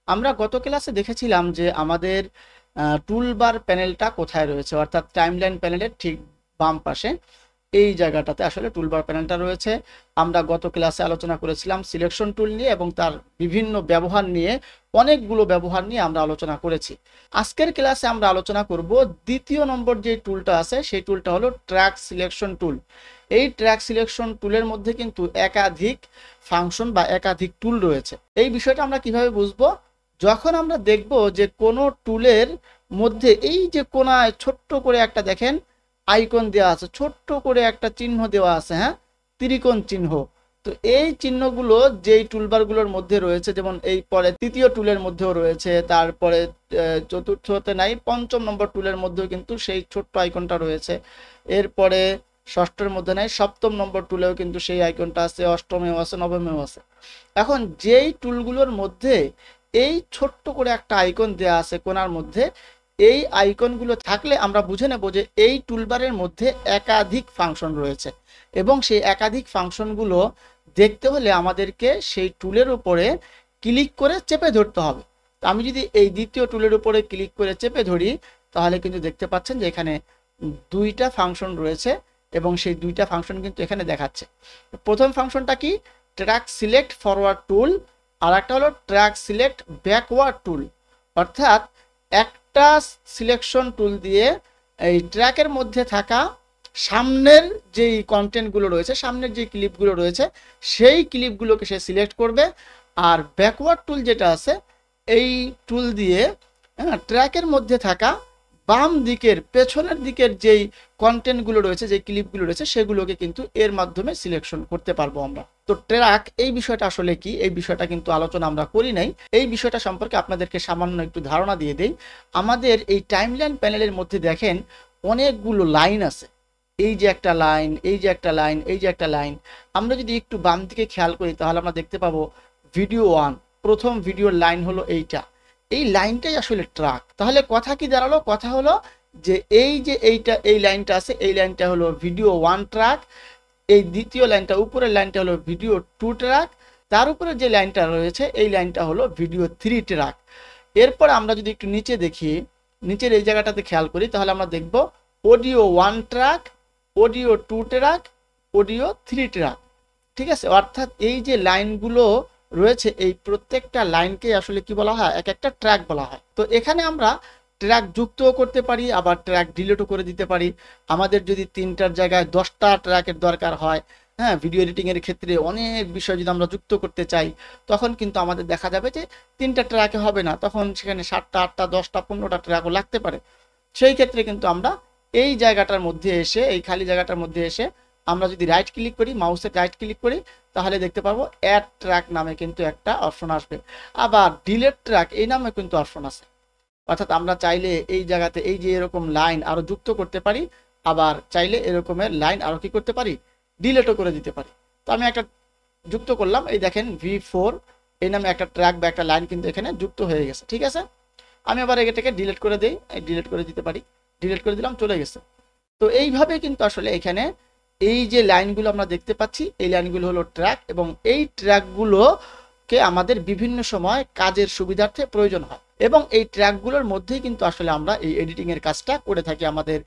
আমরা গত ক্লাসে দেখেছিলাম যে আমাদের টুলবার প্যানেলটা কোথায় রয়েছে, অর্থাৎ টাইমলাইন প্যানেলের ঠিক বাম পাশে এই জায়গাটাতে আসলে টুলবার প্যানেলটা রয়েছে। আমরা গত ক্লাসে আলোচনা করেছিলাম সিলেকশন টুল নিয়ে এবং তার বিভিন্ন ব্যবহার নিয়ে, অনেকগুলো ব্যবহার নিয়ে আমরা আলোচনা করেছি। আজকের ক্লাসে আমরা আলোচনা করব দ্বিতীয় নম্বর যে টুলটা আছে, সেই টুলটা হলো ট্র্যাক সিলেকশন টুল। এই ট্র্যাক সিলেকশন টুলের মধ্যে কিন্তু একাধিক ফাংশন বা একাধিক টুল রয়েছে। এই বিষয়টা আমরা কিভাবে বুঝবো? যখন আমরা দেখব যে কোনো টুলের মধ্যে এই যে কোনায় ছোট্ট করে একটা দেখেন আইকন দেওয়া আছে, ছোট্ট করে একটা চিহ্ন দেওয়া আছে, হ্যাঁ, ত্রিকোণ চিহ্ন। তো এই চিহ্নগুলো যেই টুলবারগুলোর মধ্যে রয়েছে, যেমন এই পরে তৃতীয় টুলের মধ্যেও রয়েছে, তারপরে চতুর্থতে নাই, পঞ্চম নম্বর টুলের মধ্যেও কিন্তু সেই ছোট্ট আইকনটা রয়েছে। এরপরে ষষ্ঠের মধ্যে নাই, সপ্তম নম্বর টুলেও কিন্তু সেই আইকনটা আছে, অষ্টমেও আছে, নবমেও আছে। এখন যেই টুলগুলোর মধ্যে এই ছোট্ট করে একটা আইকন দেওয়া আছে কোণার মধ্যে, এই আইকনগুলো থাকলে আমরা বুঝে নেব যে এই টুলবারের মধ্যে একাধিক ফাংশন রয়েছে এবং সেই একাধিক ফাংশনগুলো দেখতে হলে আমাদেরকে সেই টুলের উপরে ক্লিক করে চেপে ধরতে হবে। তো আমি যদি এই দ্বিতীয় টুলের উপরে ক্লিক করে চেপে ধরি, তাহলে কিন্তু দেখতে পাচ্ছেন যে এখানে দুইটা ফাংশন রয়েছে এবং সেই দুইটা ফাংশন কিন্তু এখানে দেখাচ্ছে। প্রথম ফাংশনটা কি? ট্র্যাক সিলেক্ট ফরওয়ার্ড টুল, আর একটা হলো ট্র্যাক সিলেক্ট ব্যাকওয়ার্ড টুল। অর্থাৎ একটা সিলেকশন টুল দিয়ে এই ট্র্যাকের মধ্যে থাকা সামনের যেই কন্টেন্টগুলো রয়েছে, সামনের যে ক্লিপগুলো রয়েছে, সেই ক্লিপগুলোকে সে সিলেক্ট করবে। আর ব্যাকওয়ার্ড টুল যেটা আছে, এই টুল দিয়ে ট্র্যাকের মধ্যে থাকা বাম দিকের পেছনের দিকের যেই কন্টেন্টগুলো রয়েছে, যে ক্লিপগুলো রয়েছে, সেগুলোকে কিন্তু এর মাধ্যমে সিলেকশন করতে পারবো আমরা। তো ট্র্যাক এই বিষয়টা আসলে কি, এই বিষয়টা কিন্তু আলোচনা আমরা করি নাই। এই বিষয়টা সম্পর্কে আপনাদেরকে সামান্য একটু ধারণা দিয়ে দেই। আমাদের এই টাইমলাইন প্যানেলের মধ্যে দেখেন অনেকগুলো লাইন আছে। এই যে একটা লাইন, এই যে একটা লাইন, এই যে একটা লাইন। আমরা যদি একটু বাম দিকে খেয়াল করি, তাহলে আমরা দেখতে পাবো ভিডিও 1, প্রথম ভিডিওর লাইন হলো এইটা। এই লাইনটাই আসলে ট্র্যাক। তাহলে কথা কি দাঁড়ালো? কথা হলো যে এই যে এইটা, এই লাইনটা আছে, এই লাইনটা হলো ভিডিও 1 ট্র্যাক। এই দ্বিতীয় লাইনটা, উপরের লাইনটা হলো ভিডিও 2 ট্র্যাক। তার উপরে যে লাইনটা রয়েছে, এই লাইনটা হলো ভিডিও 3 ট্র্যাক। এরপর আমরা যদি একটু নিচে দেখি, নিচের এই জায়গাটাতে খেয়াল করি, তাহলে আমরা দেখব audio 1 track, audio 2 track, audio 3 track. ঠিক আছে? অর্থাৎ এই যে লাইনগুলো রয়েছে, এই প্রত্যেকটা লাইনকে আসলে কি বলা হয়? এক একটা ট্র্যাক বলা হয়। তো এখানে আমরা ট্র্যাক যুক্তও করতে পারি, আবার ট্র্যাক ডিলিটও করে দিতে পারি। আমাদের যদি 3টার জায়গায় 10টা ট্র্যাকের দরকার হয়, হ্যাঁ, ভিডিও এডিটিংয়ের ক্ষেত্রে অনেক বিষয় যদি আমরা যুক্ত করতে চাই, তখন কিন্তু আমাদের দেখা যাবে যে 3টা ট্র্যাকে হবে না, তখন সেখানে 7টা, 8টা, 10টা, 15টা ট্র্যাকও লাগতে পারে। সেই ক্ষেত্রে কিন্তু আমরা এই জায়গাটার মধ্যে এসে, এই খালি জায়গাটার মধ্যে এসে আমরা যদি রাইট ক্লিক করি, মাউসে রাইট ক্লিক করি, তাহলে দেখতে পারবো অ্যাড ট্র্যাক নামে কিন্তু একটা অপশন আসবে। আবার ডিলিট ট্র্যাক এই নামে কিন্তু অপশন আছে। অর্থাৎ আমরা চাইলে এই জায়গাতে এই যে এরকম লাইন আরো যুক্ত করতে পারি, আবার চাইলে এরকমের লাইন আরো কি করতে পারি? ডিলিটও করে দিতে পারি। তো আমি একটা যুক্ত করলাম, এই দেখেন V4 এই নামে একটা ট্র্যাক বা একটা লাইন কিন্তু এখানে যুক্ত হয়ে গেছে। ঠিক আছে? আমি আবার এটাকে ডিলিট করে দিই, ডিলিট করে দিতে পারি, ডিলিট করে দিলাম, চলে গেছে। তো এইভাবে কিন্তু আসলে এখানে এই যে লাইনগুলো আমরা দেখতে পাচ্ছি, এই লাইনগুলো হলো ট্র্যাক, এবং এই ট্র্যাকগুলোকে আমাদের বিভিন্ন সময় কাজের সুবিধার্থে প্রয়োজন হয়, এবং এই ট্র্যাকগুলোর মধ্যেই কিন্তু আসলে আমরা এই এডিটিংয়ের কাজটা করে থাকি, আমাদের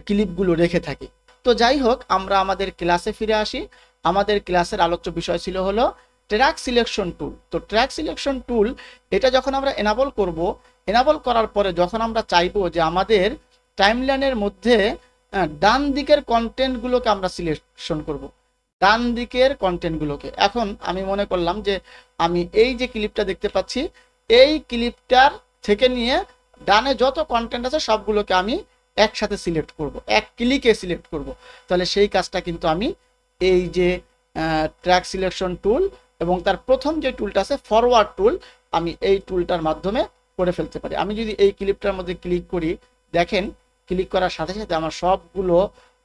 ক্লিপগুলো রেখে থাকি। তো যাই হোক, আমরা আমাদের ক্লাসে ফিরে আসি। আমাদের ক্লাসের আলোচ্য বিষয় ছিল হলো ট্র্যাক সিলেকশন টুল। তো ট্র্যাক সিলেকশন টুল এটা যখন আমরা এনাবল করব, এনাবল করার পরে যখন আমরা চাইবো যে আমাদের টাইমলাইনের মধ্যে ডান দিকের কন্টেন্টগুলোকে আমরা সিলেকশন করব, ডান দিকের কন্টেন্টগুলোকে। এখন আমি মনে করলাম যে আমি এই যে ক্লিপটা দেখতে পাচ্ছি, এই ক্লিপটার থেকে নিয়ে ডানে যত কন্টেন্ট আছে সবগুলোকে আমি একসাথে সিলেক্ট করব, এক ক্লিকে সিলেক্ট করব। তাহলে সেই কাজটা কিন্তু আমি এই যে ট্র্যাক সিলেকশন টুল এবং তার প্রথম যে টুলটা আছে ফরওয়ার্ড টুল, আমি এই টুলটার মাধ্যমে করে ফেলতে পারি। আমি যদি এই ক্লিপটার মধ্যে ক্লিক করি, দেখেন ক্লিক করার সাথে সাথে আমার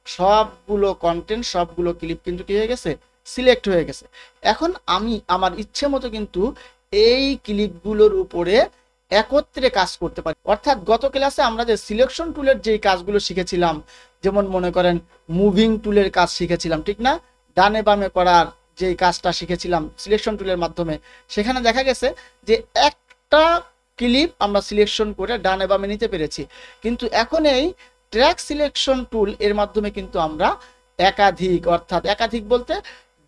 সবগুলো কন্টেন্ট, সবগুলো ক্লিপ কিন্তু কি হয়ে গেছে? সিলেক্ট হয়ে গেছে। এখন আমি আমার ইচ্ছে মতো কিন্তু এই ক্লিপগুলোর উপরে একত্রে কাজ করতে পারি। অর্থাৎ গত ক্লাসে আমরা যে সিলেকশন টুলের যেই কাজগুলো শিখেছিলাম, যেমন মনে করেন মুভিং টুলের কাজ শিখেছিলাম, ঠিক না? ডানে বামে করার যেই কাজটা শিখেছিলাম সিলেকশন টুলের মাধ্যমে, সেখানে দেখা গেছে যে একটা ক্লিপ আমরা সিলেকশন করে ডানে বামে নিতে পেরেছি। কিন্তু এখন এই ট্র্যাক সিলেকশন টুল এর মাধ্যমে কিন্তু আমরা একাধিক, অর্থাৎ একাধিক বলতে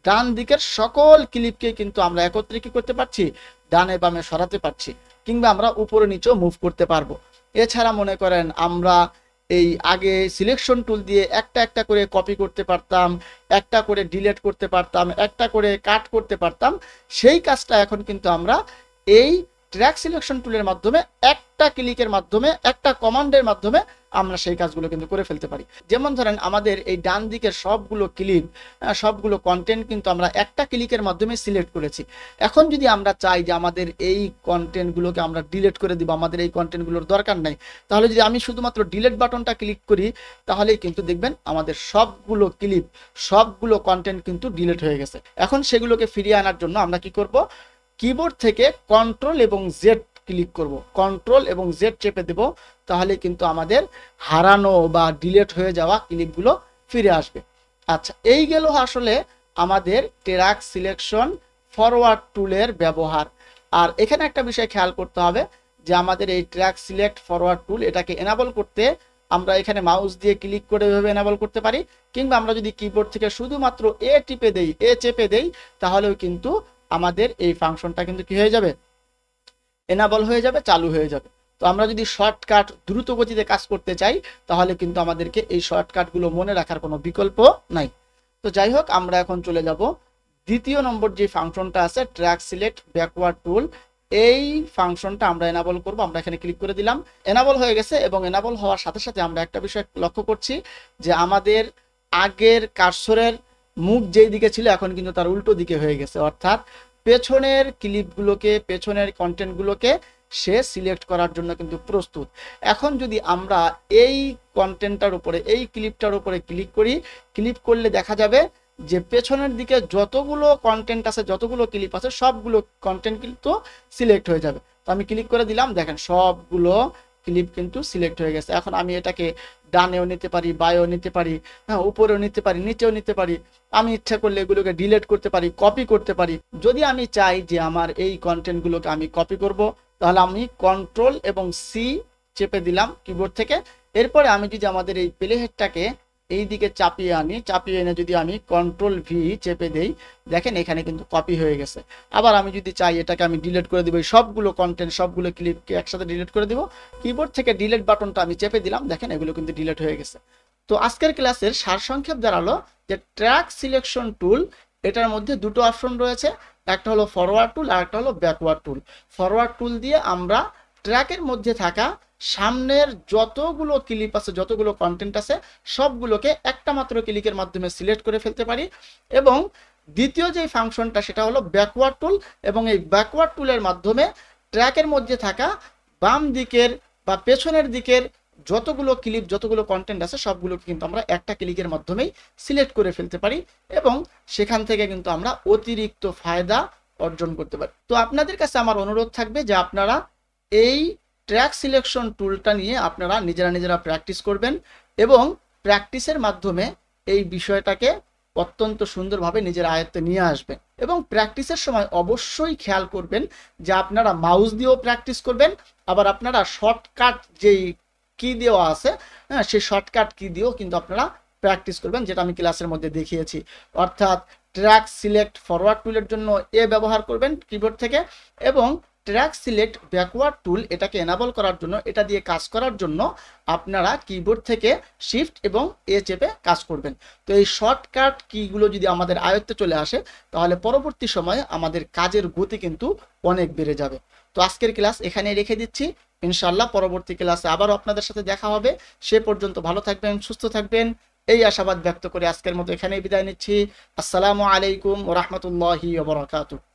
ডান দিকের সকল ক্লিপকে কিন্তু আমরা একত্রে কি করতে পারছি, ডানে বামে সরাতে পারছি, কিংবা আমরা উপরে নিচেও মুভ করতে পারবো। এছাড়া মনে করেন আমরা এই আগে সিলেকশন টুল দিয়ে একটা একটা করে কপি করতে পারতাম, একটা করে ডিলিট করতে পারতাম, একটা করে কাট করতে পারতাম। সেই কাজটা এখন কিন্তু আমরা এই ট্র্যাক সিলেকশন টুলের মাধ্যমে একটা ক্লিকের মাধ্যমে, একটা কমান্ডের মাধ্যমে আমরা সেই কাজগুলো কিন্তু করে ফেলতে পারি। যেমন ধরেন আমাদের এই ডান দিকের সবগুলো ক্লিপ, সবগুলো কন্টেন্ট কিন্তু আমরা একটা ক্লিকের মাধ্যমে সিলেক্ট করেছি। এখন যদি আমরা চাই যে আমাদের এই কন্টেন্টগুলোকে আমরা ডিলিট করে দিব, আমাদের এই কন্টেন্টগুলোর দরকার নাই, তাহলে যদি আমি শুধুমাত্র ডিলিট বাটনটা ক্লিক করি তাহলেই কিন্তু দেখবেন আমাদের সবগুলো ক্লিপ, সবগুলো কন্টেন্ট কিন্তু ডিলিট হয়ে গেছে। এখন সেগুলোকে ফিরিয়ে আনার জন্য আমরা কি করব, কিবোর্ড থেকে কন্ট্রোল এবং জেড ক্লিক করব, কন্ট্রোল এবং জেড চেপে দেব, তাহলে কিন্তু আমাদের হারানো বা ডিলিট হয়ে যাওয়া ক্লিপগুলো ফিরে আসবে। আচ্ছা, এই গেল আসলে আমাদের ট্র্যাক সিলেকশন ফরওয়ার্ড টুলের ব্যবহার। আর এখানে একটা বিষয় খেয়াল করতে হবে যে আমাদের এই ট্র্যাক সিলেক্ট ফরওয়ার্ড টুল এটাকে এনাবল করতে আমরা এখানে মাউস দিয়ে ক্লিক করে এভাবে এনাবল করতে পারি, কিংবা আমরা যদি কিবোর্ড থেকে শুধুমাত্র এ টিপে দেই, এ চেপে দেই, তাহলেও কিন্তু আমাদের এই ফাংশনটা কিন্তু কি হয়ে যাবে, এনাবল হয়ে যাবে, চালু হয়ে যাবে। তো আমরা যদি শর্টকাট দ্রুত গতিতে কাজ করতে চাই তাহলে কিন্তু আমাদেরকে এই শর্টকাটগুলো মনে রাখার কোনো বিকল্প নাই। তো যাই হোক, আমরা এখন চলে যাব দ্বিতীয় নম্বর যে ফাংশনটা আছে ট্র্যাক সিলেক্ট ব্যাকওয়ার্ড টুল। এই ফাংশনটা আমরা এনাবল করব। আমরা এখানে ক্লিক করে দিলাম, এনাবল হয়ে গেছে। এবং এনাবল হওয়ার সাথে সাথে আমরা একটা বিষয় লক্ষ্য করছি যে আমাদের আগের কার্সরের মুখ যেই দিকে ছিল এখন কিন্তু তার উল্টো দিকে হয়ে গেছে, অর্থাৎ পেছনের ক্লিপগুলোকে, পেছনের কন্টেন্টগুলোকে সে সিলেক্ট করার জন্য কিন্তু প্রস্তুত। এখন যদি আমরা এই কন্টেন্টটার উপরে, এই ক্লিপটার উপরে ক্লিক করি, ক্লিক করলে দেখা যাবে যে পেছনের দিকে যতগুলো কন্টেন্ট আছে, যতগুলো ক্লিপ আছে, সবগুলো কন্টেন্ট কিন্তু সিলেক্ট হয়ে যাবে। তো আমি ক্লিক করে দিলাম, দেখেন সবগুলো ক্লিপ কিন্তু সিলেক্ট হয়ে গেছে। এখন আমি এটাকে ডানেও নিতে পারি, বাঁয়েও নিতে পারি, হ্যাঁ, উপরেও নিতে পারি, নিচেও নিতে পারি। আমি ইচ্ছা করলে এগুলোকে ডিলিট করতে পারি, কপি করতে পারি। যদি আমি চাই যে আমার এই কন্টেন্টগুলোকে আমি কপি করব, তাহলে আমি কন্ট্রোল এবং সি চেপে দিলাম কিবোর্ড থেকে। এরপরে আমি যদি আমাদের এই প্লে হেডটাকে এই দিকে চাপিয়ে আনি, চাপিয়ে এনে যদি আমি কন্ট্রোল ভি চেপে দেই, দেখেন এখানে কিন্তু কপি হয়ে গেছে। আবার আমি যদি চাই এটাকে আমি ডিলিট করে দিব, সবগুলো কন্টেন্ট, সবগুলো ক্লিপকে একসাথে ডিলিট করে দিব, কিবোর্ড থেকে ডিলিট বাটনটা আমি চেপে দিলাম, দেখেন এগুলো কিন্তু ডিলিট হয়ে গেছে। তো আজকের ক্লাসের সারসংক্ষেপ দাঁড়ালো যে ট্র্যাক সিলেকশন টুল, এটার মধ্যে দুটো অপশন রয়েছে, একটা হলো ফরওয়ার্ড টুল আর একটা হলো ব্যাকওয়ার্ড টুল। ফরওয়ার্ড টুল দিয়ে আমরা ট্র্যাকের মধ্যে থাকা সামনের যতগুলো ক্লিপ আছে, যতগুলো কন্টেন্ট আছে, সবগুলোকে একটা মাত্র ক্লিকের মাধ্যমে সিলেক্ট করে ফেলতে পারি। এবং দ্বিতীয় যে ফাংশনটা সেটা হলো ব্যাকওয়ার্ড টুল, এবং এই ব্যাকওয়ার্ড টুলের মাধ্যমে ট্র্যাকের মধ্যে থাকা বাম দিকের বা পেছনের দিকের যতগুলো ক্লিপ, যতগুলো কন্টেন্ট আছে, সবগুলোকে কিন্তু আমরা একটা ক্লিকের মাধ্যমেই সিলেক্ট করে ফেলতে পারি, এবং সেখান থেকে কিন্তু আমরা অতিরিক্ত ফায়দা অর্জন করতে পারি। তো আপনাদের কাছে আমার অনুরোধ থাকবে যে আপনারা এই ট্র্যাক সিলেকশন টুলটা নিয়ে আপনারা নিজেরা প্র্যাকটিস করবেন, এবং প্র্যাকটিসের মাধ্যমে এই বিষয়টাকে অত্যন্ত সুন্দরভাবে নিজের আয়ত্তে নিয়ে আসবেন। এবং প্র্যাকটিসের সময় অবশ্যই খেয়াল করবেন যে আপনারা মাউস দিয়েও প্র্যাকটিস করবেন, আবার আপনারা শর্টকাট যেই কি দেওয়া আছে, হ্যাঁ, সেই শর্টকাট কি দিয়েও কিন্তু আপনারা প্র্যাকটিস করবেন, যেটা আমি ক্লাসের মধ্যে দেখিয়েছি। অর্থাৎ ট্র্যাক সিলেক্ট ফরওয়ার্ড টুলের জন্য এ ব্যবহার করবেন কিবোর্ড থেকে, এবং ট্র্যাক সিলেক্ট ব্যাকওয়ার্ড টুল এটাকে এনাবল করার জন্য, এটা দিয়ে কাজ করার জন্য আপনারা কিবোর্ড থেকে শিফট এবং এ চেপে কাজ করবেন। তো এই শর্টকাট কিগুলো যদি আমাদের আয়ত্তে চলে আসে তাহলে পরবর্তী সময়ে আমাদের কাজের গতি কিন্তু অনেক বেড়ে যাবে। তো আজকের ক্লাস এখানে রেখে দিচ্ছি, ইনশাআল্লাহ পরবর্তী ক্লাসে আবারও আপনাদের সাথে দেখা হবে। সে পর্যন্ত ভালো থাকবেন, সুস্থ থাকবেন, এই আশাবাদ ব্যক্ত করে আজকের মতো এখানেই বিদায় নিচ্ছি। আসসালামু আলাইকুম ওয়া রাহমাতুল্লাহি ওয়া বারাকাতুহু।